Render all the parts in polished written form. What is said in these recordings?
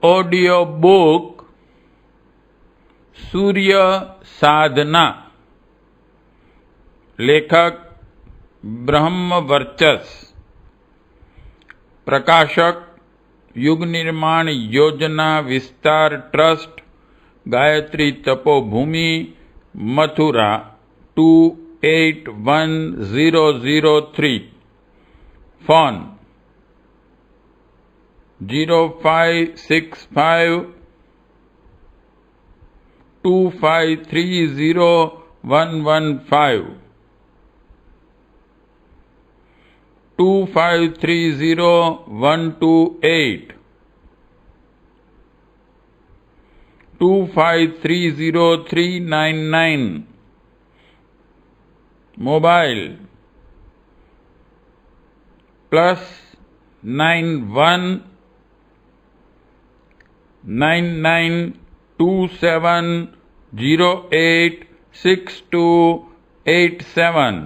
Audio book सूर्य साधना, लेखक ब्रह्मवर्चस, प्रकाशक युग Nirman Yojana Vistar trust, Gayatri Tapobhumi, Mathura 281003। Phone 0565 2530 115 2530 mobile +91 9927086287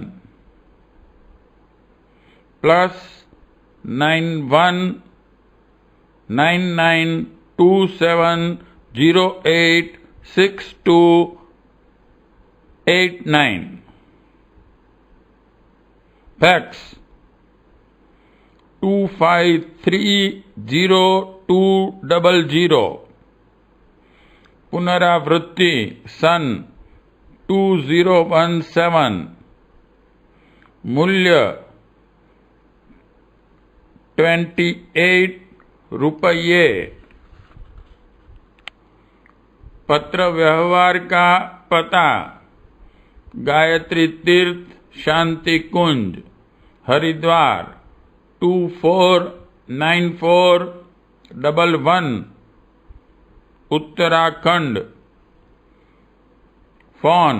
+91 9927086289। Fax 25300200। पुनरावृत्ति सन 2017। मूल्य 28 रुपये। पत्र व्यवहार का पता Gayatri Tirth Shanti Kunj, Haridwar 249411, Uttarakhand. Phone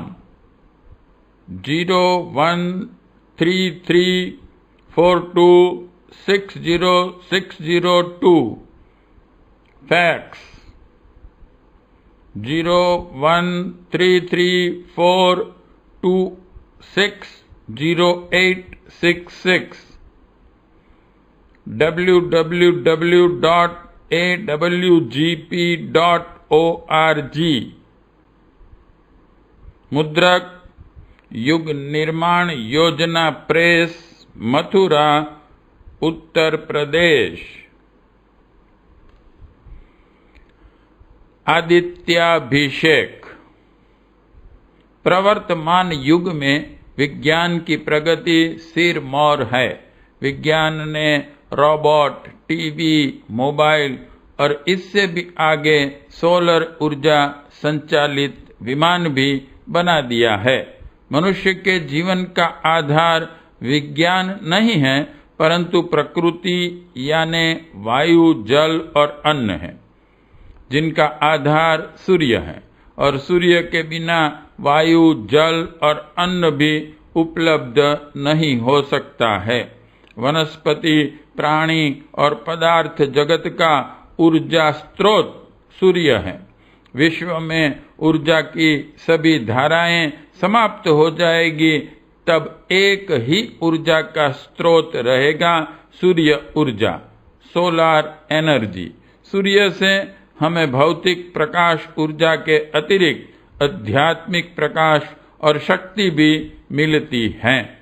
013342600602। Fax 013342600866। www.awgp.org। मुद्रक युग निर्माण योजना प्रेस, मथुरा, उत्तर प्रदेश। आदित्याभिषेक। प्रवर्तमान युग में विज्ञान की प्रगति सिरमौर है। विज्ञान ने रोबोट, टीवी, मोबाइल और इससे भी आगे सोलर ऊर्जा संचालित विमान भी बना दिया है। मनुष्य के जीवन का आधार विज्ञान नहीं है, परंतु प्रकृति यानी वायु, जल और अन्न है, जिनका आधार सूर्य है। और सूर्य के बिना वायु, जल और अन्न भी उपलब्ध नहीं हो सकता है। वनस्पति, प्राणी और पदार्थ जगत का ऊर्जा स्रोत सूर्य है। विश्व में ऊर्जा की सभी धाराएं समाप्त हो जाएगी, तब एक ही ऊर्जा का स्रोत रहेगा, सूर्य ऊर्जा, सोलार एनर्जी। सूर्य से हमें भौतिक प्रकाश ऊर्जा के अतिरिक्त आध्यात्मिक प्रकाश और शक्ति भी मिलती है।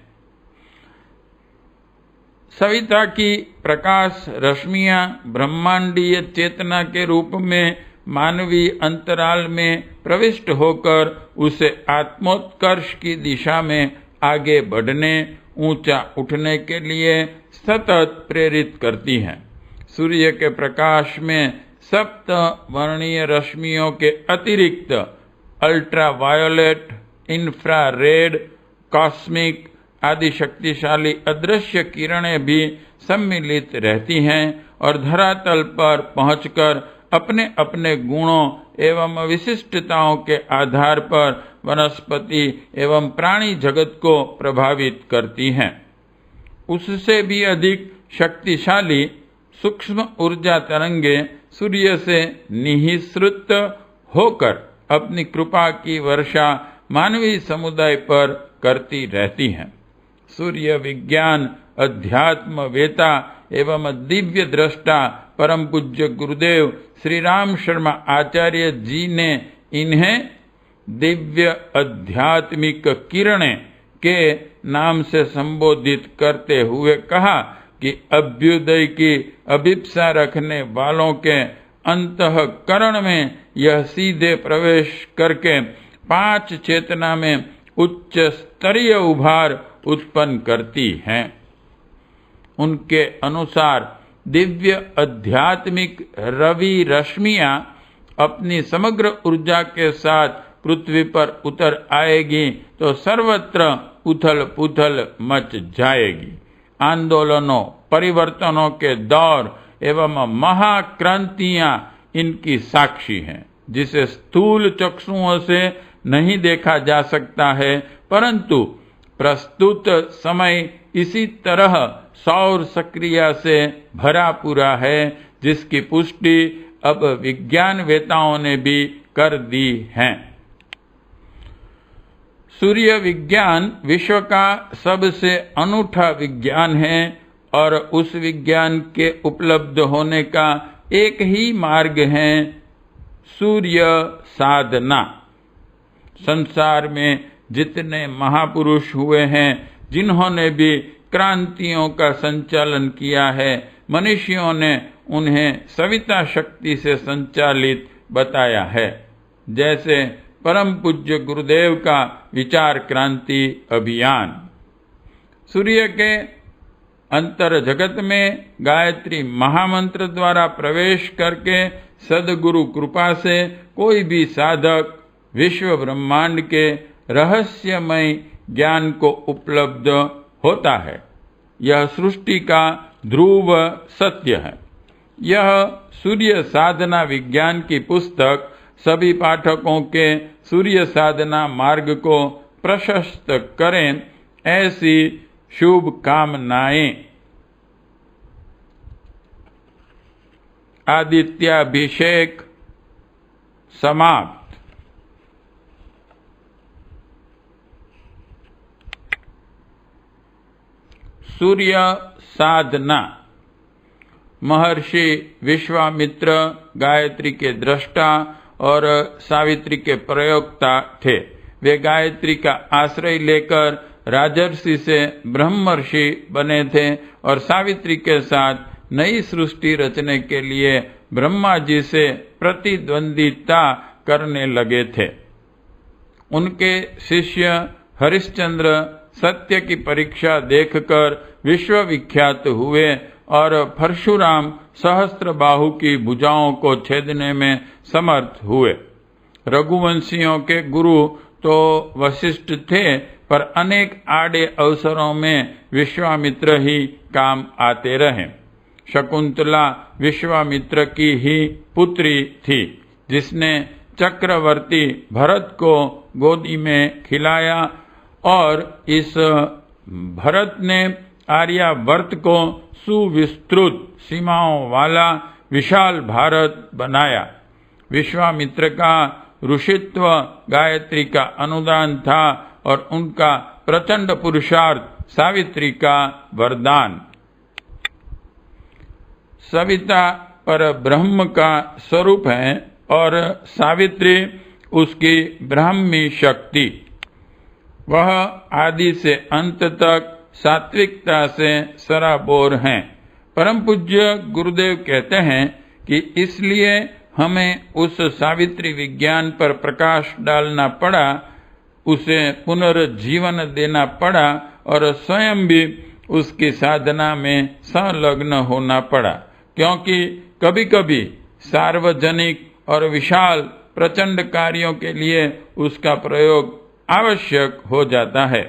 सविता की प्रकाश रश्मियां ब्रह्मांडीय चेतना के रूप में मानवीय अंतराल में प्रविष्ट होकर उसे आत्मोत्कर्ष की दिशा में आगे बढ़ने, ऊंचा उठने के लिए सतत प्रेरित करती हैं। सूर्य के प्रकाश में सप्त वर्णीय रश्मियों के अतिरिक्त अल्ट्रावायोलेट, इंफ्रारेड, कॉस्मिक आदि शक्तिशाली अदृश्य किरणें भी सम्मिलित रहती हैं और धरातल पर पहुंचकर अपने अपने गुणों एवं विशिष्टताओं के आधार पर वनस्पति एवं प्राणी जगत को प्रभावित करती हैं। उससे भी अधिक शक्तिशाली सूक्ष्म ऊर्जा तरंगे सूर्य से निःसृत होकर अपनी कृपा की वर्षा मानवीय समुदाय पर करती रहती हैं। सूर्य विज्ञान अध्यात्म वेता एवं दिव्य दृष्टा परम पूज्य गुरुदेव श्री राम शर्मा आचार्य जी ने इन्हें दिव्य आध्यात्मिक किरणें के नाम से संबोधित करते हुए कहा कि अभ्युदय की अभिप्सा रखने वालों के अंतःकरण में यह सीधे प्रवेश करके 5 चेतना में उच्च स्तरीय उभार उत्पन्न करती हैं। उनके अनुसार दिव्य आध्यात्मिक रवि रश्मियां अपनी समग्र ऊर्जा के साथ पृथ्वी पर उतर आएगी तो सर्वत्र उथल पुथल मच जाएगी। आंदोलनों परिवर्तनों के दौर एवं महाक्रांतियां इनकी साक्षी हैं, जिसे स्थूल चक्षुओं से नहीं देखा जा सकता है, परंतु प्रस्तुत समय इसी तरह सौर सक्रिया से भरा पूरा है, जिसकी पुष्टि अब विज्ञानवेताओं ने भी कर दी है। सूर्य विज्ञान विश्व का सबसे अनूठा विज्ञान है और उस विज्ञान के उपलब्ध होने का एक ही मार्ग है, सूर्य साधना। संसार में जितने महापुरुष हुए हैं, जिन्होंने भी क्रांतियों का संचालन किया है, मनुष्यों ने उन्हें सविता शक्ति से संचालित बताया है। जैसे परम पूज्य गुरुदेव का विचार क्रांति अभियान। सूर्य के अंतर जगत में गायत्री महामंत्र द्वारा प्रवेश करके सद्गुरु कृपा से कोई भी साधक विश्व ब्रह्मांड के रहस्यमय ज्ञान को उपलब्ध होता है। यह सृष्टि का ध्रुव सत्य है। यह सूर्य साधना विज्ञान की पुस्तक सभी पाठकों के सूर्य साधना मार्ग को प्रशस्त करें, ऐसी शुभकामनाएं। आदित्याभिषेक समाप्त। सूर्य साधना। महर्षि विश्वामित्र गायत्री के दृष्टा और सावित्री के प्रयोक्ता थे। वे गायत्री का आश्रय लेकर राजर्षि से ब्रह्मर्षि बने थे और सावित्री के साथ नई सृष्टि रचने के लिए ब्रह्मा जी से प्रतिद्वंदिता करने लगे थे। उनके शिष्य हरिश्चंद्र सत्य की परीक्षा देखकर विश्वविख्यात हुए और परशुराम सहस्त्रबाहु की भुजाओं को छेदने में समर्थ हुए। रघुवंशियों के गुरु तो वशिष्ठ थे, पर अनेक आड़े अवसरों में विश्वामित्र ही काम आते रहे। शकुंतला विश्वामित्र की ही पुत्री थी, जिसने चक्रवर्ती भरत को गोदी में खिलाया और इस भरत ने आर्यावर्त को सुविस्तृत सीमाओं वाला विशाल भारत बनाया। विश्वामित्र का ऋषित्व गायत्री का अनुदान था और उनका प्रचंड पुरुषार्थ सावित्री का वरदान। सविता पर ब्रह्म का स्वरूप है और सावित्री उसकी ब्राह्मी शक्ति। वह आदि से अंत तक सात्विकता से सराबोर हैं। परम पूज्य गुरुदेव कहते हैं कि इसलिए हमें उस सावित्री विज्ञान पर प्रकाश डालना पड़ा, उसे पुनर्जीवन देना पड़ा और स्वयं भी उसकी साधना में संलग्न होना पड़ा, क्योंकि कभी कभी सार्वजनिक और विशाल प्रचंड कार्यों के लिए उसका प्रयोग आवश्यक हो जाता है।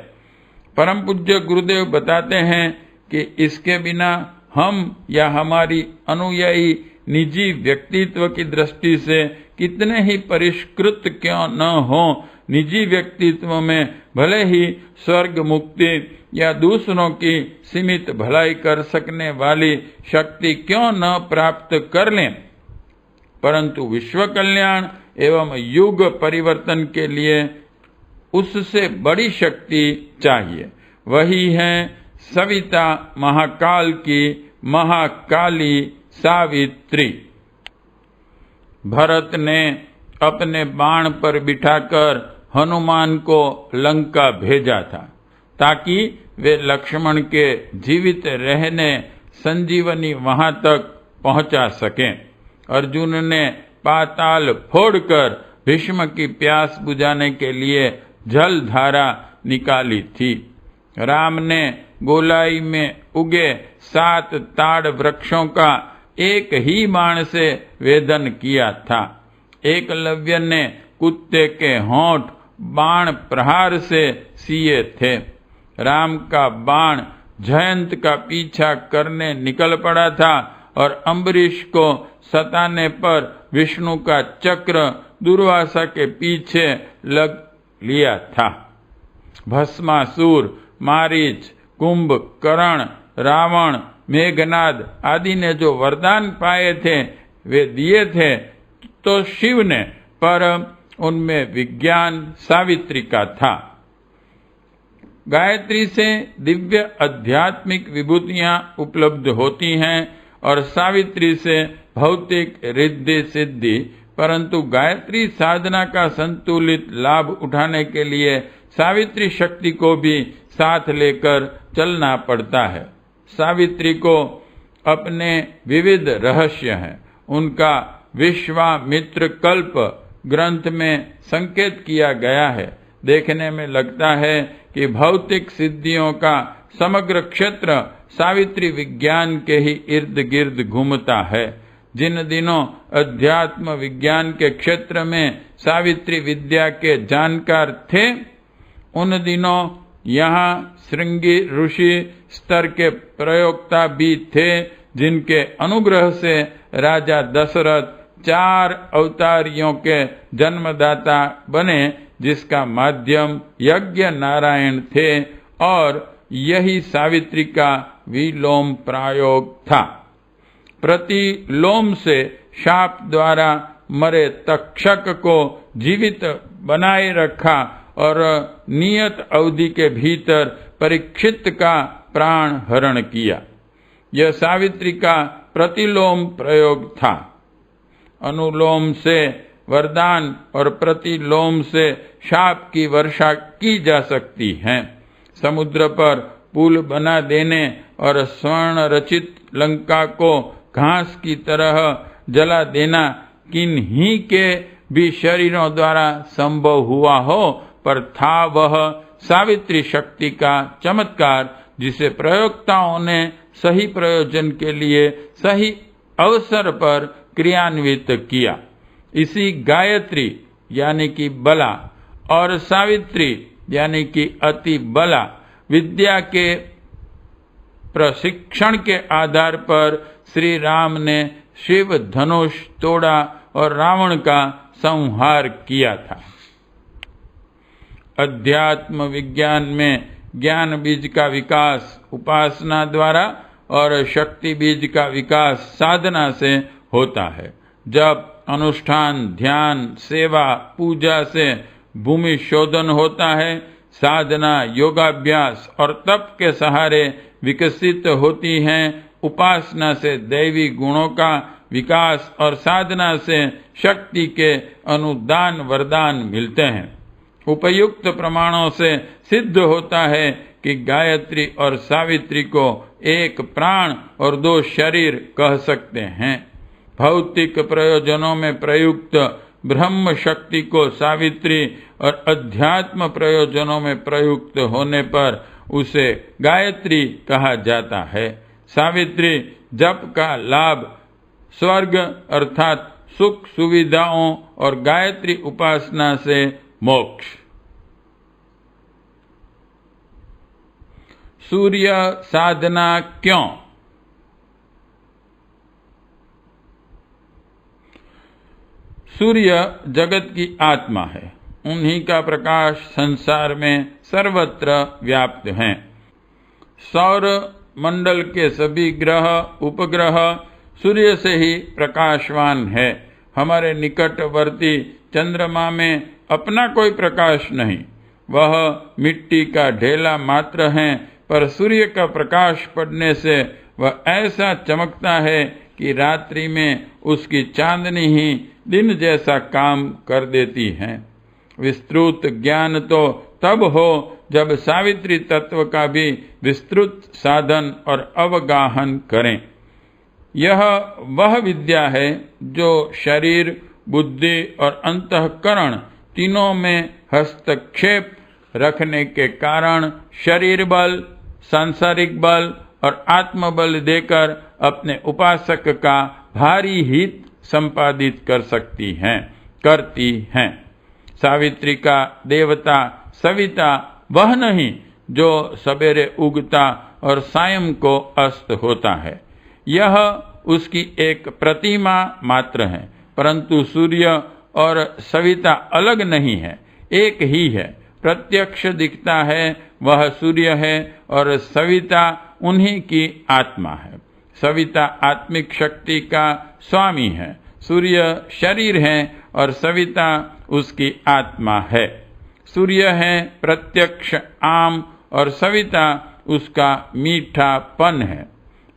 परम पूज्य गुरुदेव बताते हैं कि इसके बिना हम या हमारी अनुयायी निजी व्यक्तित्व की दृष्टि से कितने ही परिष्कृत क्यों न हो, निजी व्यक्तित्व में भले ही स्वर्ग मुक्ति या दूसरों की सीमित भलाई कर सकने वाली शक्ति क्यों न प्राप्त कर लें, परंतु विश्व कल्याण एवं युग परिवर्तन के लिए उससे बड़ी शक्ति चाहिए। वही है सविता महाकाल की महाकाली सावित्री। भरत ने अपने बाण पर बिठाकर हनुमान को लंका भेजा था ताकि वे लक्ष्मण के जीवित रहने संजीवनी वहां तक पहुंचा सकें। अर्जुन ने पाताल फोड़कर भीष्म की प्यास बुझाने के लिए जल धारा निकाली थी। राम ने गोलाई में उगे 7 ताड़ वृक्षों का एक ही बाण से वेदन किया था। एकलव्य ने कुत्ते के होंठ बाण प्रहार से सिए थे। राम का बाण जयंत का पीछा करने निकल पड़ा था और अम्बरीश को सताने पर विष्णु का चक्र दुर्वासा के पीछे लग लिया था। भस्मासुर, मारीच, कुंभकर्ण, रावण, मेघनाद आदि ने जो वरदान पाए थे वे दिए थे तो शिव ने, पर उनमें विज्ञान सावित्री का था। गायत्री से दिव्य आध्यात्मिक विभूतियां उपलब्ध होती हैं और सावित्री से भौतिक रिद्धि सिद्धि, परंतु गायत्री साधना का संतुलित लाभ उठाने के लिए सावित्री शक्ति को भी साथ लेकर चलना पड़ता है। सावित्री को अपने विविध रहस्य हैं। उनका विश्वामित्र कल्प ग्रंथ में संकेत किया गया है। देखने में लगता है कि भौतिक सिद्धियों का समग्र क्षेत्र सावित्री विज्ञान के ही इर्द गिर्द घूमता है। जिन दिनों अध्यात्म विज्ञान के क्षेत्र में सावित्री विद्या के जानकार थे, उन दिनों यहाँ श्रृंगी ऋषि स्तर के प्रयोक्ता भी थे, जिनके अनुग्रह से राजा दशरथ 4 अवतारियों के जन्मदाता बने, जिसका माध्यम यज्ञ नारायण थे और यही सावित्री का विलोम प्रायोग था। प्रतिलोम से शाप द्वारा मरे तक्षक को जीवित बनाए रखा और नियत अवधि के भीतर परीक्षित का प्राण हरण किया। यह सावित्री का प्रतिलोम प्रयोग था। अनुलोम से वरदान और प्रतिलोम से शाप की वर्षा की जा सकती है। समुद्र पर पुल बना देने और स्वर्ण रचित लंका को घास की तरह जला देना किन्हीं के भी शरीरों द्वारा संभव हुआ हो, पर था वह सावित्री शक्ति का चमत्कार, जिसे प्रयोक्ताओं ने सही प्रयोजन के लिए सही अवसर पर क्रियान्वित किया। इसी गायत्री यानी कि बला और सावित्री यानी कि अति बला विद्या के प्रशिक्षण के आधार पर श्री राम ने शिव धनुष तोड़ा और रावण का संहार किया था। अध्यात्म विज्ञान में ज्ञान बीज का विकास उपासना द्वारा और शक्ति बीज का विकास साधना से होता है। जब अनुष्ठान, ध्यान, सेवा, पूजा से भूमि शोधन होता है, साधना, योगाभ्यास और तप के सहारे विकसित होती हैं, उपासना से दैवी गुणों का विकास और साधना से शक्ति के अनुदान वरदान मिलते हैं। उपयुक्त प्रमाणों से सिद्ध होता है कि गायत्री और सावित्री को एक प्राण और 2 शरीर कह सकते हैं। भौतिक प्रयोजनों में प्रयुक्त ब्रह्म शक्ति को सावित्री और अध्यात्म प्रयोजनों में प्रयुक्त होने पर उसे गायत्री कहा जाता है। सावित्री जप का लाभ स्वर्ग अर्थात सुख सुविधाओं और गायत्री उपासना से मोक्ष। सूर्य साधना क्यों? सूर्य जगत की आत्मा है। उन्हीं का प्रकाश संसार में सर्वत्र व्याप्त है। सौर मंडल के सभी ग्रह उपग्रह सूर्य से ही प्रकाशवान है। हमारे निकटवर्ती चंद्रमा में अपना कोई प्रकाश नहीं। वह मिट्टी का ढेला मात्र हैं, पर सूर्य का प्रकाश पड़ने से वह ऐसा चमकता है कि रात्रि में उसकी चांदनी ही दिन जैसा काम कर देती है। विस्तृत ज्ञान तो तब हो जब सावित्री तत्व का भी विस्तृत साधन और अवगाहन करें। यह वह विद्या है जो शरीर, बुद्धि और अंतःकरण तीनों में हस्तक्षेप रखने के कारण शरीर बल, सांसारिक बल और आत्मबल देकर अपने उपासक का भारी हित संपादित कर करती हैं। सावित्री का देवता सविता वह नहीं जो सवेरे उगता और सायं को अस्त होता है। यह उसकी एक प्रतिमा मात्र है, परंतु सूर्य और सविता अलग नहीं है, एक ही है। प्रत्यक्ष दिखता है वह सूर्य है और सविता उन्हीं की आत्मा है। सविता आत्मिक शक्ति का स्वामी है, सूर्य शरीर है और सविता उसकी आत्मा है। सूर्य है प्रत्यक्ष आम और सविता उसका मीठापन है।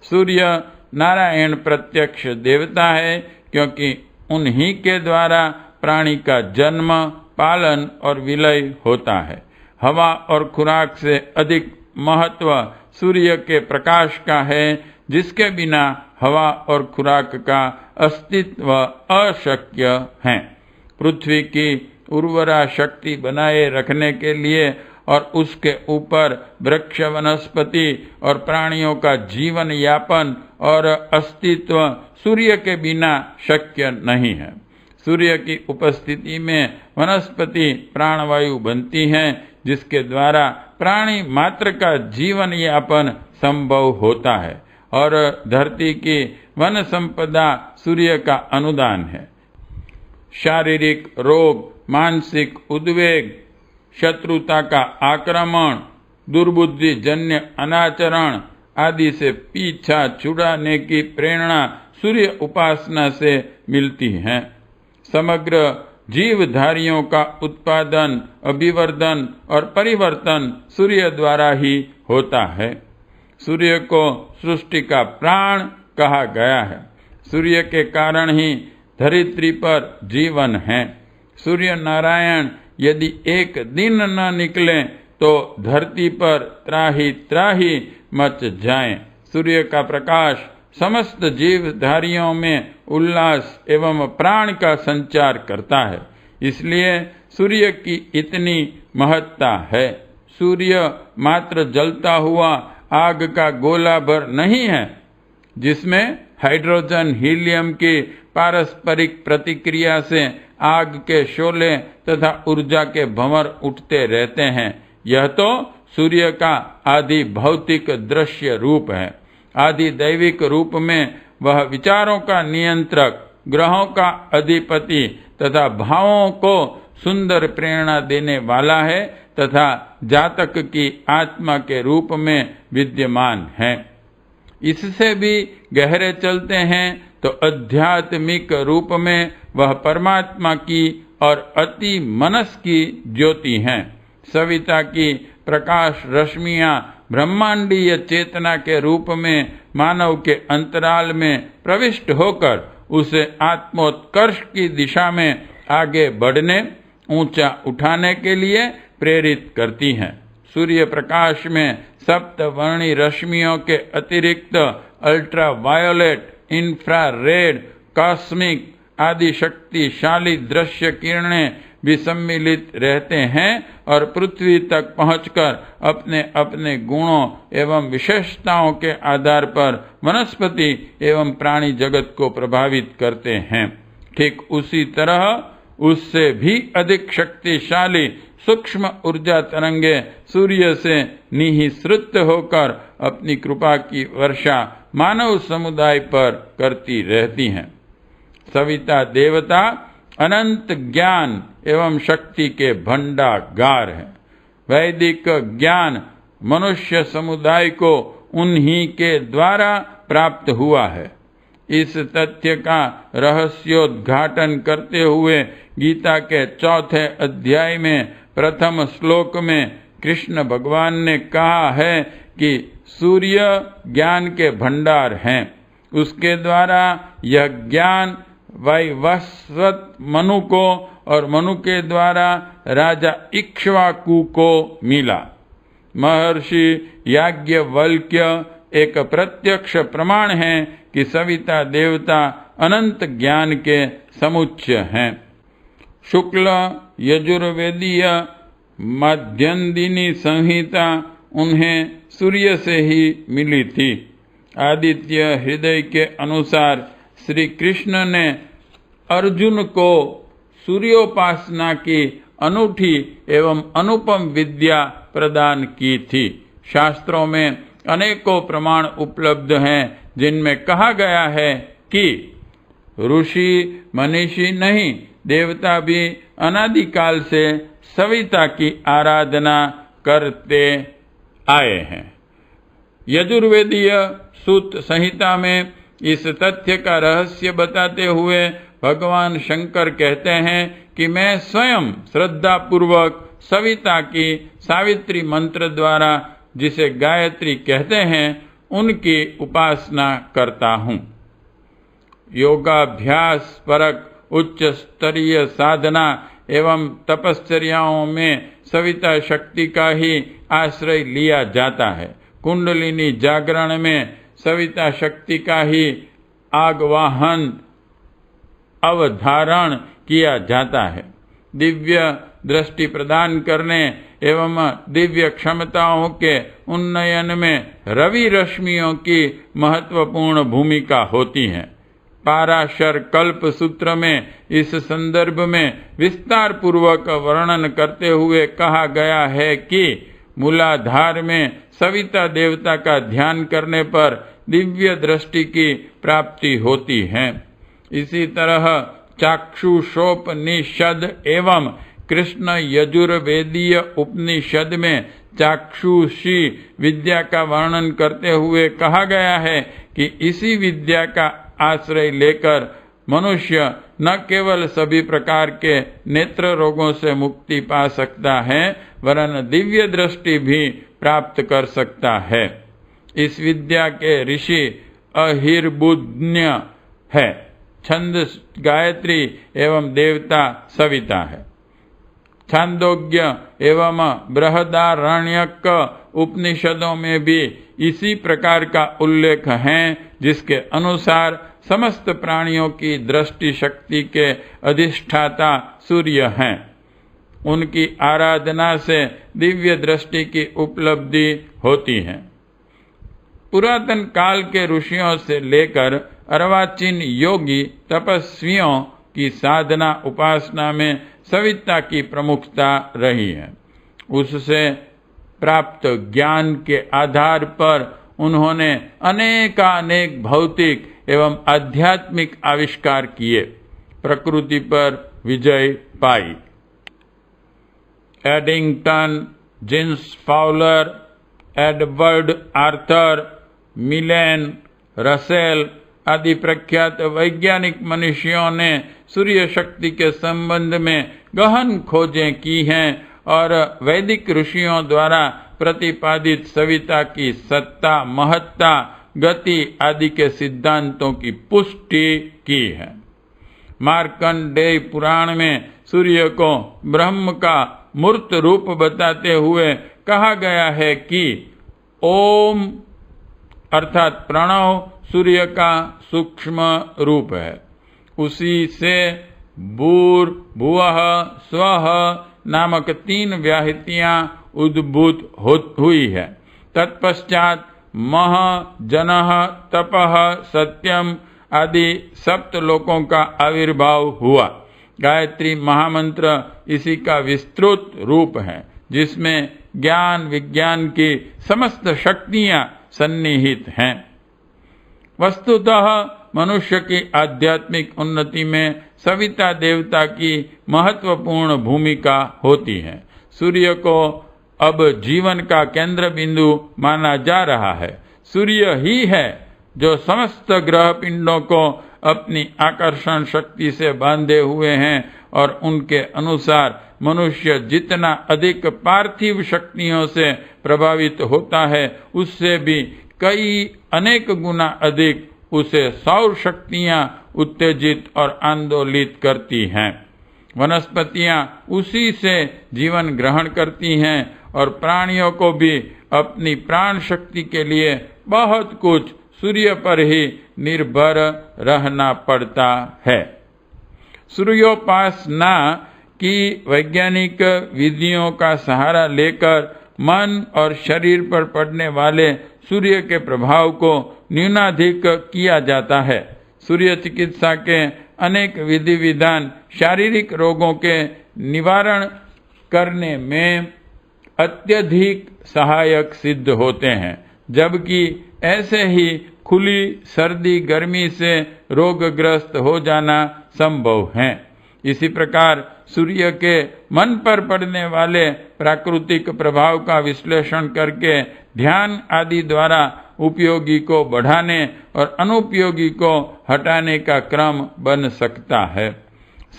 सूर्य नारायण प्रत्यक्ष देवता है, क्योंकि उन्हीं के द्वारा प्राणी का जन्म, पालन और विलय होता है। हवा और खुराक से अधिक महत्व सूर्य के प्रकाश का है, जिसके बिना हवा और खुराक का अस्तित्व अशक्य है। पृथ्वी की उर्वरा शक्ति बनाए रखने के लिए और उसके ऊपर वृक्ष, वनस्पति और प्राणियों का जीवन यापन और अस्तित्व सूर्य के बिना शक्य नहीं है। सूर्य की उपस्थिति में वनस्पति प्राणवायु बनती हैं, जिसके द्वारा प्राणी मात्र का जीवन यापन संभव होता है और धरती की वन संपदा सूर्य का अनुदान है। शारीरिक रोग, मानसिक उद्वेग, शत्रुता का आक्रमण, दुर्बुद्धि जन्य अनाचरण आदि से पीछा छुड़ाने की प्रेरणा सूर्य उपासना से मिलती है। समग्र जीवधारियों का उत्पादन, अभिवर्धन और परिवर्तन सूर्य द्वारा ही होता है। सूर्य को सृष्टि का प्राण कहा गया है। सूर्य के कारण ही धरित्री पर जीवन है। सूर्य नारायण यदि एक दिन न निकले तो धरती पर त्राही त्राही मच जाए। सूर्य का प्रकाश समस्त जीवधारियों में उल्लास एवं प्राण का संचार करता है, इसलिए सूर्य की इतनी महत्ता है। सूर्य मात्र जलता हुआ आग का गोला भर नहीं है, जिसमें हाइड्रोजन हीलियम की पारस्परिक प्रतिक्रिया से आग के शोले तथा ऊर्जा के भंवर उठते रहते हैं। यह तो सूर्य का आदि भौतिक दृश्य रूप है। आदि दैविक रूप में वह विचारों का नियंत्रक, ग्रहों का अधिपति तथा भावों को सुंदर प्रेरणा देने वाला है तथा जातक की आत्मा के रूप में विद्यमान है। इससे भी गहरे चलते हैं तो आध्यात्मिक रूप में वह परमात्मा की और अति मनस की ज्योति हैं। सविता की प्रकाश रश्मियां ब्रह्मांडीय चेतना के रूप में मानव के अंतराल में प्रविष्ट होकर उसे आत्मोत्कर्ष की दिशा में आगे बढ़ने, ऊंचा उठाने के लिए प्रेरित करती हैं। सूर्य प्रकाश में सप्तवर्णी रश्मियों के अतिरिक्त अल्ट्रा वायोलेट, इंफ्रारेड, कॉस्मिक आदि शक्तिशाली दृश्य किरणें भी सम्मिलित रहते हैं और पृथ्वी तक पहुंचकर अपने अपने गुणों एवं विशेषताओं के आधार पर वनस्पति एवं प्राणी जगत को प्रभावित करते हैं। ठीक उसी तरह उससे भी अधिक शक्तिशाली सूक्ष्म ऊर्जा तरंगे सूर्य से निःसृत होकर अपनी कृपा की वर्षा मानव समुदाय पर करती रहती हैं। सविता देवता अनंत ज्ञान एवं शक्ति के भंडागार है। वैदिक ज्ञान मनुष्य समुदाय को उन्हीं के द्वारा प्राप्त हुआ है। इस तथ्य का रहस्योद्घाटन करते हुए गीता के 4 अध्याय में प्रथम श्लोक में कृष्ण भगवान ने कहा है कि सूर्य ज्ञान के भंडार हैं। उसके द्वारा यह ज्ञान वैवस्वत मनु को और मनु के द्वारा राजा इक्ष्वाकु को मिला। महर्षि याज्ञवल्क्य एक प्रत्यक्ष प्रमाण है कि सविता देवता अनंत ज्ञान के समुच्चय हैं। शुक्ल यजुर्वेदीय माध्यन्दिनी संहिता उन्हें सूर्य से ही मिली थी। आदित्य हृदय के अनुसार श्री कृष्ण ने अर्जुन को सूर्योपासना की अनूठी एवं अनुपम विद्या प्रदान की थी। शास्त्रों में अनेकों प्रमाण उपलब्ध हैं जिनमें कहा गया है कि ऋषि मनीषी नहीं, देवता भी अनादिकाल से सविता की आराधना करते आए हैं। यजुर्वेदीय सूत संहिता में इस तथ्य का रहस्य बताते हुए भगवान शंकर कहते हैं कि मैं स्वयं श्रद्धा पूर्वक सविता की सावित्री मंत्र द्वारा, जिसे गायत्री कहते हैं, उनकी उपासना करता हूँ। योगाभ्यास परक उच्च स्तरीय साधना एवं तपश्चर्याओं में सविता शक्ति का ही आश्रय लिया जाता है। कुंडलिनी जागरण में सविता शक्ति का ही आगवाहन अवधारण किया जाता है। दिव्य दृष्टि प्रदान करने एवं दिव्य क्षमताओं के उन्नयन में रवि रश्मियों की महत्वपूर्ण भूमिका होती है। पाराशर कल्प सूत्र में इस संदर्भ में विस्तार पूर्वक वर्णन करते हुए कहा गया है कि मूलाधार में सविता देवता का ध्यान करने पर दिव्य दृष्टि की प्राप्ति होती है। इसी तरह चाक्षुषोपनिषद एवं कृष्ण यजुर्वेदीय उपनिषद में चाक्षुषी विद्या का वर्णन करते हुए कहा गया है कि इसी विद्या का आश्रय लेकर मनुष्य न केवल सभी प्रकार के नेत्र रोगों से मुक्ति पा सकता है, वरन दिव्य दृष्टि भी प्राप्त कर सकता है। इस विद्या के ऋषि अहिर्बुध्य है, छंद गायत्री एवं देवता सविता है। छांदोग्य एवं बृहदारण्यक उपनिषदों में भी इसी प्रकार का उल्लेख है, जिसके अनुसार समस्त प्राणियों की दृष्टि शक्ति के अधिष्ठाता सूर्य हैं। उनकी आराधना से दिव्य दृष्टि की उपलब्धि होती है। पुरातन काल के ऋषियों से लेकर अर्वाचीन योगी तपस्वियों की साधना उपासना में सविता की प्रमुखता रही है। उससे प्राप्त ज्ञान के आधार पर उन्होंने अनेकानेक भौतिक एवं आध्यात्मिक आविष्कार किए, प्रकृति पर विजय पाई। Eddington, James Fowler, Edward Arthur, Milne, Russell आदि प्रख्यात वैज्ञानिक मनुष्यों ने सूर्य शक्ति के संबंध में गहन खोजें की हैं और वैदिक ऋषियों द्वारा प्रतिपादित सविता की सत्ता, महत्ता, गति आदि के सिद्धांतों की पुष्टि की है। मार्कंडेय पुराण में सूर्य को ब्रह्म का मूर्त रूप बताते हुए कहा गया है कि ओम अर्थात प्रणव सूर्य का सूक्ष्म रूप है। उसी से भूर, भुवः, स्वः नामक 3 व्याहृतियां उद्भूत हुई है। तत्पश्चात मह, जनः, तपः, सत्यम आदि 7 लोकों का आविर्भाव हुआ। गायत्री महामंत्र इसी का विस्तृत रूप है, जिसमें ज्ञान विज्ञान की समस्त शक्तियां सन्निहित हैं। वस्तुतः मनुष्य की आध्यात्मिक उन्नति में सविता देवता की महत्वपूर्ण भूमिका होती है। सूर्य को अब जीवन का केंद्र बिंदु माना जा रहा है। सूर्य ही है जो समस्त ग्रह पिंडों को अपनी आकर्षण शक्ति से बांधे हुए हैं और उनके अनुसार मनुष्य जितना अधिक पार्थिव शक्तियों से प्रभावित होता है, उससे भी कई अनेक गुना अधिक उसे सौर शक्तियां उत्तेजित और आंदोलित करती हैं। वनस्पतियां उसी से जीवन ग्रहण करती हैं और प्राणियों को भी अपनी प्राण शक्ति के लिए बहुत कुछ सूर्य पर ही निर्भर रहना पड़ता है। सूर्योपासना की वैज्ञानिक विधियों का सहारा लेकर मन और शरीर पर पड़ने वाले सूर्य के प्रभाव को न्यूनाधिक किया जाता है। सूर्य चिकित्सा के अनेक विधि विधान शारीरिक रोगों के निवारण करने में अत्यधिक सहायक सिद्ध होते हैं, जबकि ऐसे ही खुली सर्दी गर्मी से रोगग्रस्त हो जाना संभव है। इसी प्रकार सूर्य के मन पर पड़ने वाले प्राकृतिक प्रभाव का विश्लेषण करके ध्यान आदि द्वारा उपयोगी को बढ़ाने और अनुपयोगी को हटाने का क्रम बन सकता है।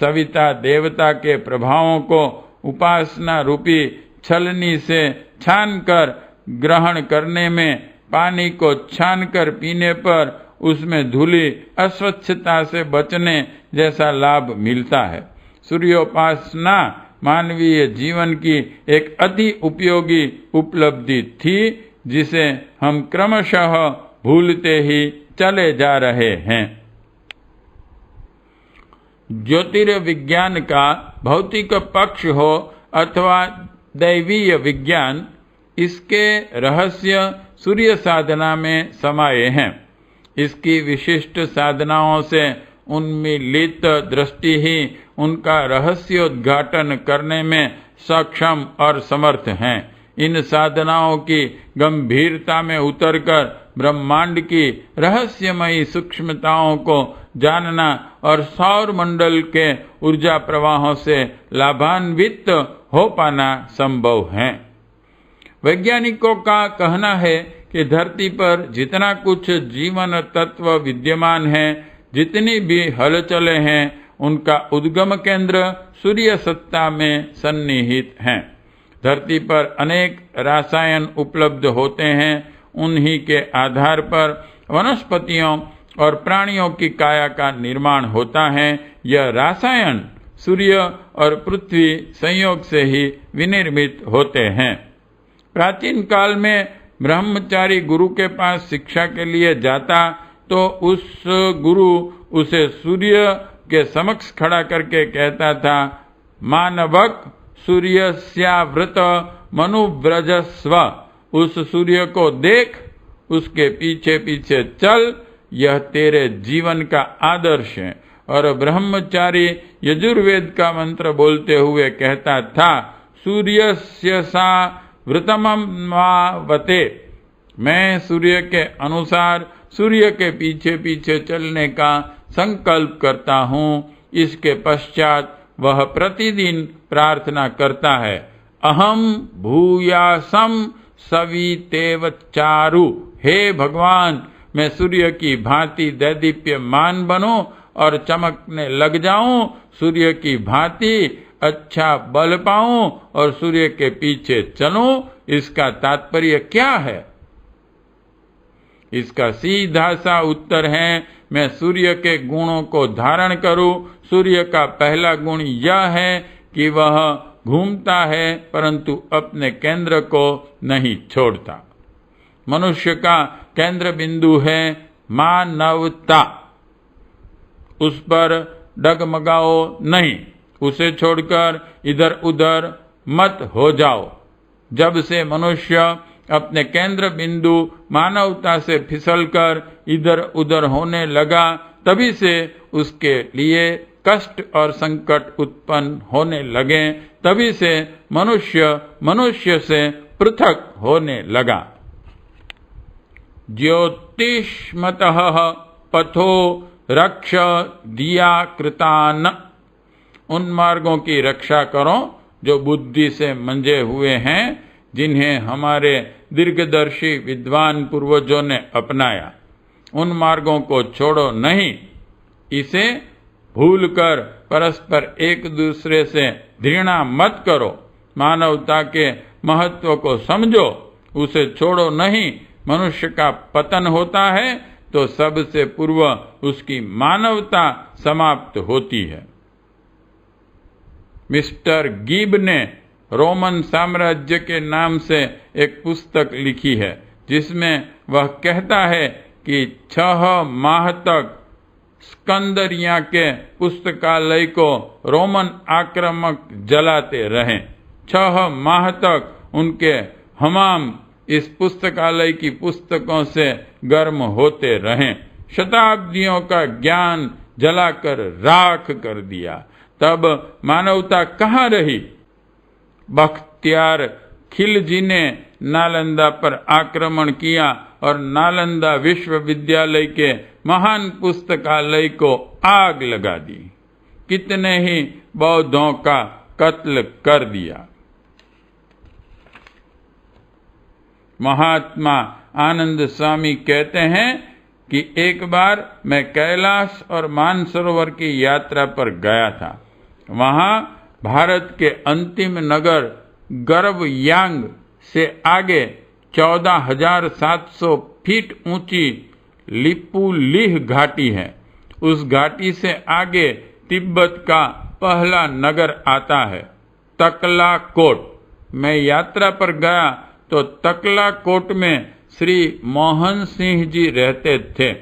सविता देवता के प्रभावों को उपासना रूपी छलनी से छानकर ग्रहण करने में पानी को छानकर पीने पर उसमें धूली अस्वच्छता से बचने जैसा लाभ मिलता है। सूर्योपासना मानवीय जीवन की एक अति उपयोगी उपलब्धि थी, जिसे हम क्रमशः भूलते ही चले जा रहे हैं। ज्योतिर्विज्ञान का भौतिक पक्ष हो अथवा दैवीय विज्ञान, इसके रहस्य सूर्य साधना में समाये हैं। इसकी विशिष्ट साधनाओं से उन्मीलित दृष्टि ही उनका रहस्योद्घाटन करने में सक्षम और समर्थ हैं। इन साधनाओं की गंभीरता में उतरकर ब्रह्मांड की रहस्यमयी सूक्ष्मताओं को जानना और सौर मंडल के ऊर्जा प्रवाहों से लाभान्वित हो पाना संभव है। वैज्ञानिकों का कहना है कि धरती पर जितना कुछ जीवन तत्व विद्यमान है, जितनी भी हलचलें हैं, उनका उद्गम केंद्र सूर्य सत्ता में सन्निहित हैं। धरती पर अनेक रसायन उपलब्ध होते हैं। उन्हीं के आधार पर वनस्पतियों और प्राणियों की काया का निर्माण होता है। यह रसायन सूर्य और पृथ्वी संयोग से ही विनिर्मित होते हैं। प्राचीन काल में ब्रह्मचारी गुरु के पास शिक्षा के लिए जाता तो उस गुरु उसे सूर्य के समक्ष खड़ा करके कहता था, मानवक सूर्यस्यावृत मनुव्रजस्व। उस सूर्य को देख, उसके पीछे पीछे चल, यह तेरे जीवन का आदर्श है। और ब्रह्मचारी यजुर्वेद का मंत्र बोलते हुए कहता था, सूर्यस्य सा वृतमवावते। मैं सूर्य के अनुसार सूर्य के पीछे पीछे चलने का संकल्प करता हूँ। इसके पश्चात वह प्रतिदिन प्रार्थना करता है, अहम भूयासम सवितेव चारु। हे भगवान, मैं सूर्य की भांति दैदीप्यमान बनूं और चमकने लग जाऊं, सूर्य की भांति अच्छा बल पाऊं और सूर्य के पीछे चलूं। इसका तात्पर्य क्या है? इसका सीधा सा उत्तर है, मैं सूर्य के गुणों को धारण करूं। सूर्य का पहला गुण यह है कि वह घूमता है परंतु अपने केंद्र को नहीं छोड़ता। मनुष्य का केंद्र बिंदु है मानवता। उस पर डगमगाओ नहीं, उसे छोड़कर इधर उधर मत हो जाओ। जब से मनुष्य अपने केंद्र बिंदु मानवता से फिसलकर इधर उधर होने लगा, तभी से उसके लिए कष्ट और संकट उत्पन्न होने लगे। तभी से मनुष्य से पृथक होने लगा। ज्योतिष्मतः पथो रक्ष दिया कृतान। उन मार्गों की रक्षा करो जो बुद्धि से मंजे हुए हैं, जिन्हें हमारे दीर्घदर्शी विद्वान पूर्वजों ने अपनाया। उन मार्गों को छोड़ो नहीं। इसे भूलकर परस्पर एक दूसरे से घृणा मत करो। मानवता के महत्व को समझो, उसे छोड़ो नहीं। मनुष्य का पतन होता है तो सबसे पूर्व उसकी मानवता समाप्त होती है। मिस्टर गिब ने रोमन साम्राज्य के नाम से एक पुस्तक लिखी है, जिसमें वह कहता है कि 6 माह तक स्कंदरिया के पुस्तकालय को रोमन आक्रामक जलाते रहे। 6 माह तक उनके हमाम इस पुस्तकालय की पुस्तकों से गर्म होते रहे। शताब्दियों का ज्ञान जलाकर राख कर दिया। तब मानवता कहाँ रही? बख्तियार खिलजी ने नालंदा पर आक्रमण किया और नालंदा विश्वविद्यालय के महान पुस्तकालय को आग लगा दी। कितने ही बौद्धों का कत्ल कर दिया। महात्मा आनंद स्वामी कहते हैं कि एक बार मैं कैलाश और मानसरोवर की यात्रा पर गया था। वहां भारत के अंतिम नगर गर्वयांग से आगे 14,700 फीट ऊंची लिपुलेख घाटी है। उस घाटी से आगे तिब्बत का पहला नगर आता है, तकलाकोट। मैं यात्रा पर गया तो तकलाकोट में श्री मोहन सिंह जी रहते थे।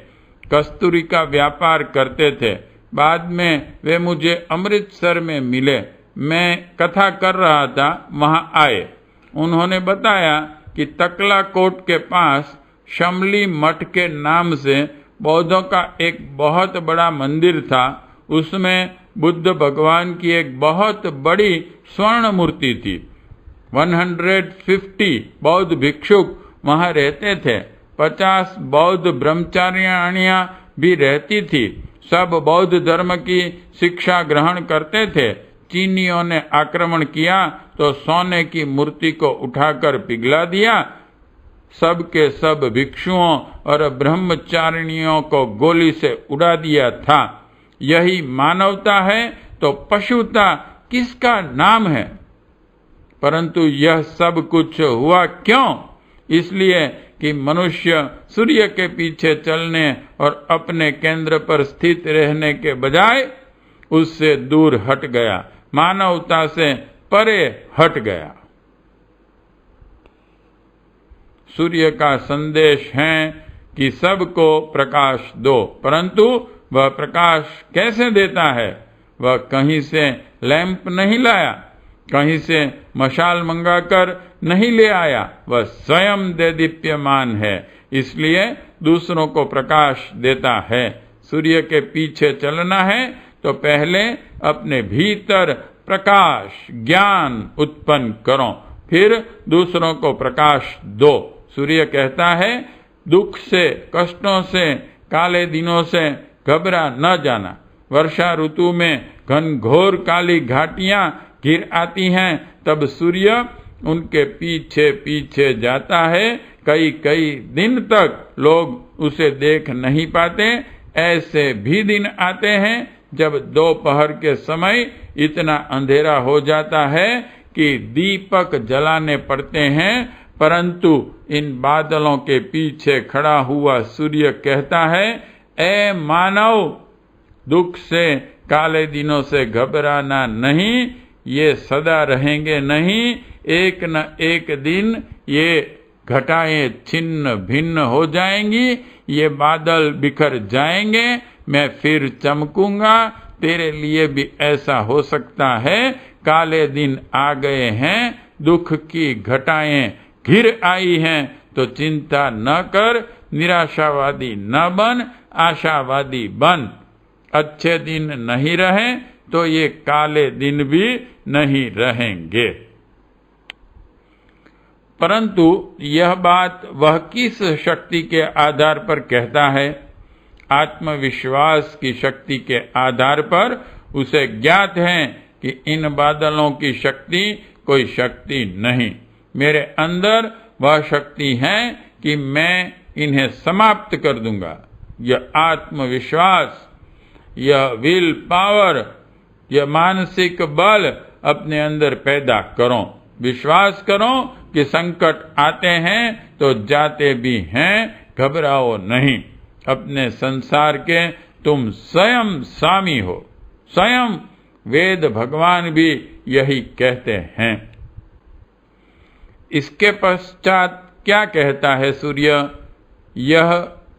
कस्तूरी का व्यापार करते थे। बाद में वे मुझे अमृतसर में मिले। मैं कथा कर रहा था, वहां आए। उन्होंने बताया कि तकलाकोट के पास शमली मठ के नाम से बौद्धों का एक बहुत बड़ा मंदिर था। उसमें बुद्ध भगवान की एक बहुत बड़ी स्वर्ण मूर्ति थी। 150 बौद्ध भिक्षुक वहां रहते थे। 50 बौद्ध ब्रह्मचारिणियां भी रहती थी। सब बौद्ध धर्म की शिक्षा ग्रहण करते थे। चीनियों ने आक्रमण किया तो सोने की मूर्ति को उठाकर पिघला दिया। सब के सब भिक्षुओं और ब्रह्मचारिणियों को गोली से उड़ा दिया था। यही मानवता है तो पशुता किसका नाम है? परंतु यह सब कुछ हुआ क्यों? इसलिए कि मनुष्य सूर्य के पीछे चलने और अपने केंद्र पर स्थित रहने के बजाय उससे दूर हट गया, मानवता से परे हट गया। सूर्य का संदेश है कि सबको प्रकाश दो, परंतु वह प्रकाश कैसे देता है? वह कहीं से लैंप नहीं लाया, कहीं से मशाल मंगाकर नहीं ले आया। वह स्वयं देदीप्यमान है, इसलिए दूसरों को प्रकाश देता है। सूर्य के पीछे चलना है तो पहले अपने भीतर प्रकाश ज्ञान उत्पन्न करो, फिर दूसरों को प्रकाश दो। सूर्य कहता है, दुख से, कष्टों से, काले दिनों से घबरा न जाना। वर्षा ऋतु में घनघोर काली घाटियां घिर आती हैं, तब सूर्य उनके पीछे पीछे जाता है। कई कई दिन तक लोग उसे देख नहीं पाते। ऐसे भी दिन आते हैं जब दोपहर के समय इतना अंधेरा हो जाता है कि दीपक जलाने पड़ते हैं, परंतु इन बादलों के पीछे खड़ा हुआ सूर्य कहता है, ऐ मानव, दुख से, काले दिनों से घबराना नहीं, ये सदा रहेंगे नहीं। एक न एक दिन ये घटाएं छिन्न भिन्न हो जाएंगी, ये बादल बिखर जाएंगे, मैं फिर चमकूंगा। तेरे लिए भी ऐसा हो सकता है। काले दिन आ गए हैं, दुख की घटाएं घिर आई हैं, तो चिंता न कर, निराशावादी न बन, आशावादी बन। अच्छे दिन नहीं रहे तो ये काले दिन भी नहीं रहेंगे। परंतु यह बात वह किस शक्ति के आधार पर कहता है? आत्मविश्वास की शक्ति के आधार पर उसे ज्ञात है कि इन बादलों की शक्ति कोई शक्ति नहीं। मेरे अंदर वह शक्ति है कि मैं इन्हें समाप्त कर दूंगा। यह आत्मविश्वास, यह विल पावर यह मानसिक बल अपने अंदर पैदा करो। विश्वास करो कि संकट आते हैं तो जाते भी हैं, घबराओ नहीं। अपने संसार के तुम स्वयं स्वामी हो। स्वयं वेद भगवान भी यही कहते हैं। इसके पश्चात क्या कहता है सूर्य? यह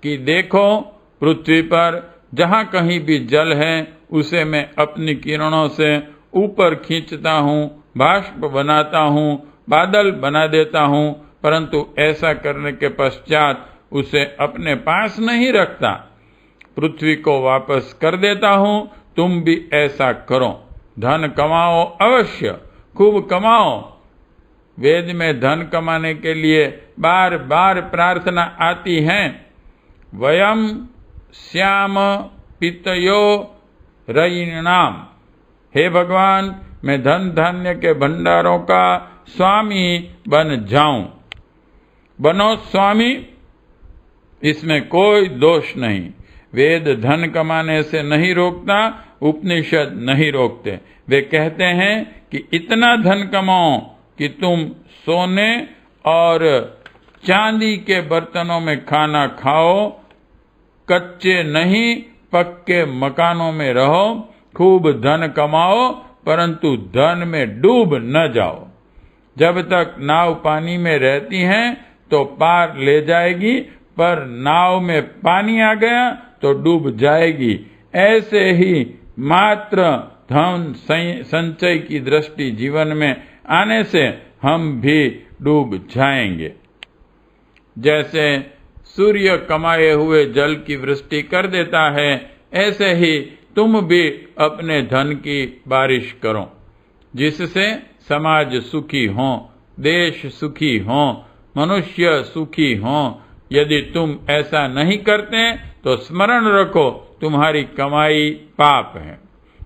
कि देखो, पृथ्वी पर जहाँ कहीं भी जल है उसे मैं अपनी किरणों से ऊपर खींचता हूँ, बाष्प बनाता हूँ, बादल बना देता हूँ, परंतु ऐसा करने के पश्चात उसे अपने पास नहीं रखता, पृथ्वी को वापस कर देता हूँ। तुम भी ऐसा करो। धन कमाओ, अवश्य खूब कमाओ। वेद में धन कमाने के लिए बार बार प्रार्थना आती है, वयम श्याम पितयो रयिणाम। हे भगवान, मैं धन धान्य के भंडारों का स्वामी बन जाऊं। बनो स्वामी, इसमें कोई दोष नहीं। वेद धन कमाने से नहीं रोकता, उपनिषद नहीं रोकते। वे कहते हैं कि इतना धन कमाओ कि तुम सोने और चांदी के बर्तनों में खाना खाओ, कच्चे नहीं पक्के मकानों में रहो, खूब धन कमाओ, परंतु धन में डूब न जाओ। जब तक नाव पानी में रहती है तो पार ले जाएगी, पर नाव में पानी आ गया तो डूब जाएगी। ऐसे ही मात्र धन संचय की दृष्टि जीवन में आने से हम भी डूब जाएंगे। जैसे सूर्य कमाए हुए जल की वृष्टि कर देता है, ऐसे ही तुम भी अपने धन की बारिश करो, जिससे समाज सुखी हो, देश सुखी हो, मनुष्य सुखी हो। यदि तुम ऐसा नहीं करते तो स्मरण रखो, तुम्हारी कमाई पाप है,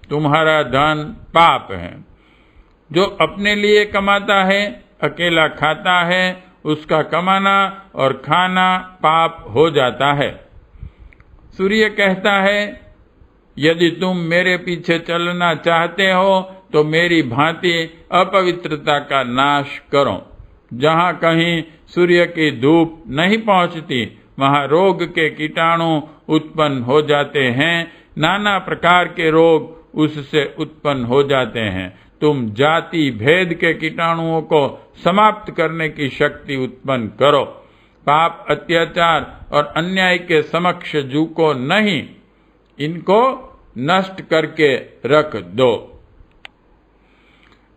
तुम्हारा धन पाप है। जो अपने लिए कमाता है, अकेला खाता है, उसका कमाना और खाना पाप हो जाता है। सूर्य कहता है, यदि तुम मेरे पीछे चलना चाहते हो तो मेरी भांति अपवित्रता का नाश करो। जहाँ कहीं सूर्य की धूप नहीं पहुँचती, वहाँ रोग के कीटाणु उत्पन्न हो जाते हैं, नाना प्रकार के रोग उससे उत्पन्न हो जाते हैं। तुम जाति भेद के कीटाणुओं को समाप्त करने की शक्ति उत्पन्न करो। पाप, अत्याचार और अन्याय के समक्ष झुको नहीं, इनको नष्ट करके रख दो।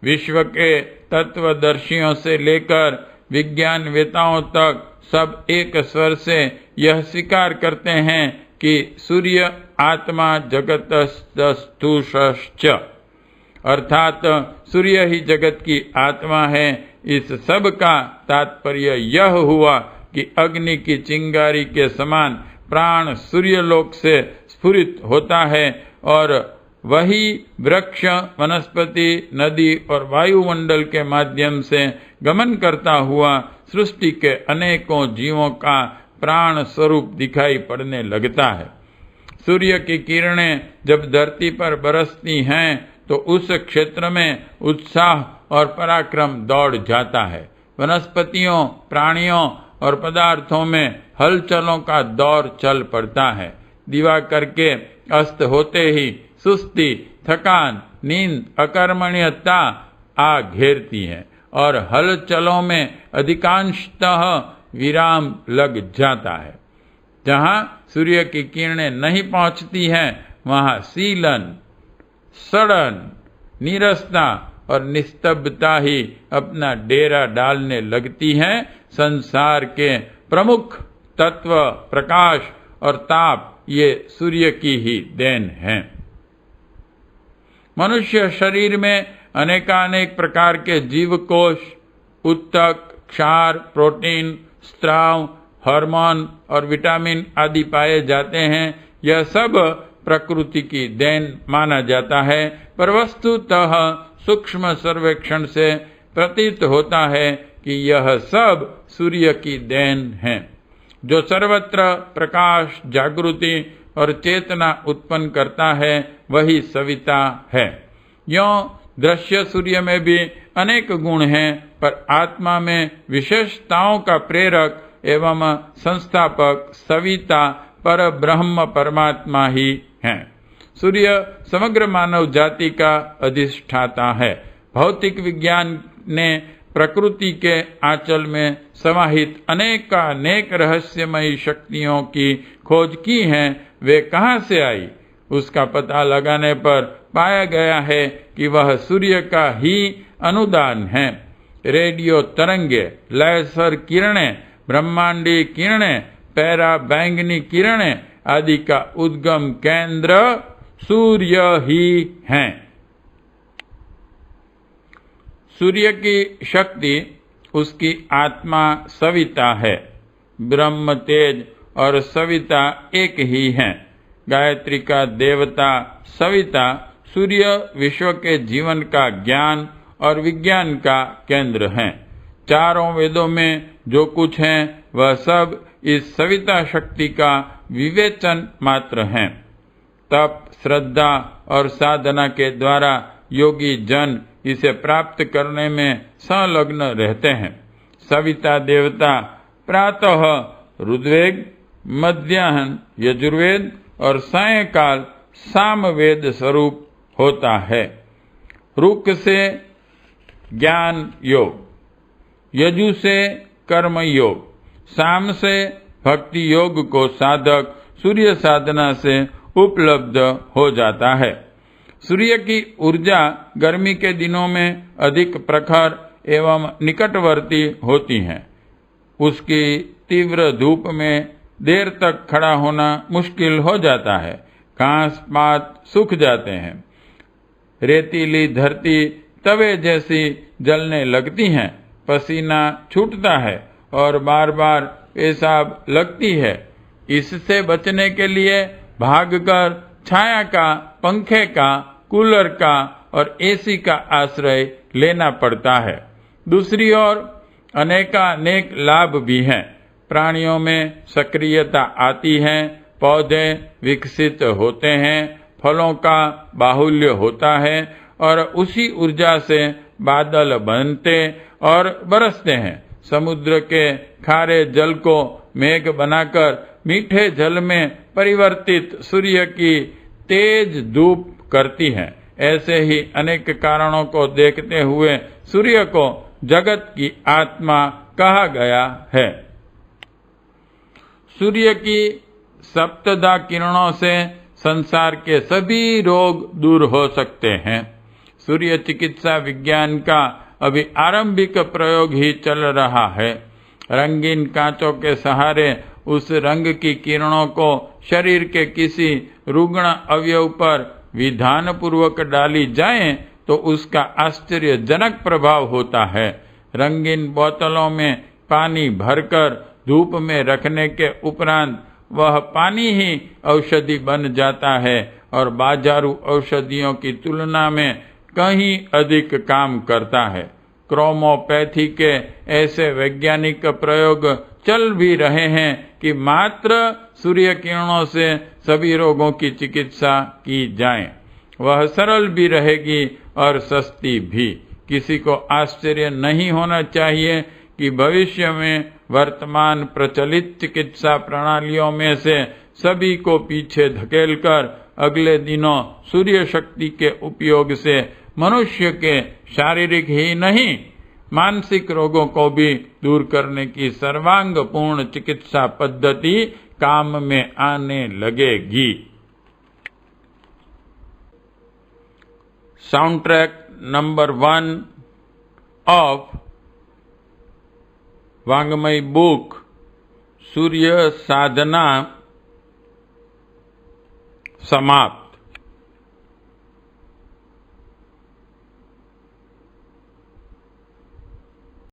विश्व के तत्वदर्शियों से लेकर विज्ञानवेताओं तक सब एक स्वर से यह स्वीकार करते हैं कि सूर्य आत्मा जगतस्तुष्च, अर्थात सूर्य ही जगत की आत्मा है। इस सब का तात्पर्य यह हुआ कि अग्नि की चिंगारी के समान प्राण सूर्यलोक से स्फुरित होता है और वही वृक्ष, वनस्पति, नदी और वायुमंडल के माध्यम से गमन करता हुआ सृष्टि के अनेकों जीवों का प्राण स्वरूप दिखाई पड़ने लगता है। सूर्य की किरणें जब धरती पर बरसती हैं तो उस क्षेत्र में उत्साह और पराक्रम दौड़ जाता है। वनस्पतियों, प्राणियों और पदार्थों में हलचलों का दौर चल पड़ता है। दिवा करके अस्त होते ही सुस्ती, थकान, नींद, अकर्मण्यता आ घेरती है और हलचलों में अधिकांशतः विराम लग जाता है। जहाँ सूर्य की किरणें नहीं पहुँचती हैं, वहाँ सीलन, सड़न, नीरसता और निस्तब्धता ही अपना डेरा डालने लगती हैं। संसार के प्रमुख तत्व प्रकाश और ताप ये सूर्य की ही देन है। मनुष्य शरीर में अनेकानेक प्रकार के जीवकोश, उत्तक, क्षार, प्रोटीन, स्त्राव, हार्मोन और विटामिन आदि पाए जाते हैं। यह सब प्रकृति की देन माना जाता है, पर वस्तुतः सूक्ष्म सर्वेक्षण से प्रतीत होता है कि यह सब सूर्य की देन है, जो सर्वत्र प्रकाश, जागृति और चेतना उत्पन्न करता है। वही सविता है। यों दृश्य सूर्य में भी अनेक गुण हैं, पर आत्मा में विशेषताओं का प्रेरक एवं संस्थापक सविता पर ब्रह्म परमात्मा ही है। सूर्य समग्र मानव जाति का अधिष्ठाता है। भौतिक विज्ञान ने प्रकृति के आंचल में समाहित अनेक रहस्यमयी शक्तियों की खोज की है। वे कहाँ से आई? उसका पता लगाने पर पाया गया है कि वह सूर्य का ही अनुदान है। रेडियो तरंगे, लेसर किरणें, ब्रह्मांडीय किरणें, पैरा बैंगनी किरणें आदि का उद्गम केंद्र सूर्य ही हैं। सूर्य की शक्ति उसकी आत्मा सविता है। ब्रह्म तेज और सविता एक ही हैं। गायत्री का देवता सविता, सूर्य विश्व के जीवन का ज्ञान और विज्ञान का केंद्र है। चारों वेदों में जो कुछ है वह सब इस सविता शक्ति का विवेचन मात्र है। तप, श्रद्धा और साधना के द्वारा योगी जन इसे प्राप्त करने में संलग्न रहते हैं। सविता देवता प्रातः ऋग्वेद, मध्याह्न यजुर्वेद और सायंकाल सामवेद स्वरूप होता है। रुक से ज्ञान योग, यजु से कर्म योग, साम से भक्ति योग को साधक सूर्य साधना से उपलब्ध हो जाता है। सूर्य की ऊर्जा गर्मी के दिनों में अधिक प्रखर एवं निकटवर्ती होती है। उसकी तीव्र धूप में देर तक खड़ा होना मुश्किल हो जाता है। घास पात सूख जाते हैं। रेतीली धरती तवे जैसी जलने लगती है। पसीना छूटता है और बार बार पेशाब लगती है। इससे बचने के लिए भागकर छाया का, पंखे का, कूलर का और एसी का आश्रय लेना पड़ता है। दूसरी ओर अनेकानेक लाभ भी हैं। प्राणियों में सक्रियता आती है, पौधे विकसित होते हैं, फलों का बाहुल्य होता है और उसी ऊर्जा से बादल बनते और बरसते हैं। समुद्र के खारे जल को मेघ बनाकर मीठे जल में परिवर्तित सूर्य की तेज धूप करती है। ऐसे ही अनेक कारणों को देखते हुए सूर्य को जगत की आत्मा कहा गया है। सूर्य की सप्तदा किरणों से संसार के सभी रोग दूर हो सकते हैं। सूर्य चिकित्सा विज्ञान का अभी आरंभिक प्रयोग ही चल रहा है। रंगीन कांचों के सहारे उस रंग की किरणों को शरीर के किसी रुग्ण अवयव पर विधान पूर्वक डाली जाए तो उसका आश्चर्यजनक प्रभाव होता है। रंगीन बोतलों में पानी भरकर धूप में रखने के उपरांत वह पानी ही औषधि बन जाता है और बाजारू औषधियों की तुलना में कहीं अधिक काम करता है। क्रोमोपैथी के ऐसे वैज्ञानिक प्रयोग चल भी रहे हैं कि मात्र सूर्य किरणों से सभी रोगों की चिकित्सा की जाए। वह सरल भी रहेगी और सस्ती भी। किसी को आश्चर्य नहीं होना चाहिए कि भविष्य में वर्तमान प्रचलित चिकित्सा प्रणालियों में से सभी को पीछे धकेलकर अगले दिनों सूर्य शक्ति के उपयोग से मनुष्य के शारीरिक ही नहीं मानसिक रोगों को भी दूर करने की सर्वांगपूर्ण चिकित्सा पद्धति काम में आने लगेगी। साउंड-ट्रैक नंबर 1 ऑफ वांग्मय बुक सूर्य साधना समाप्त।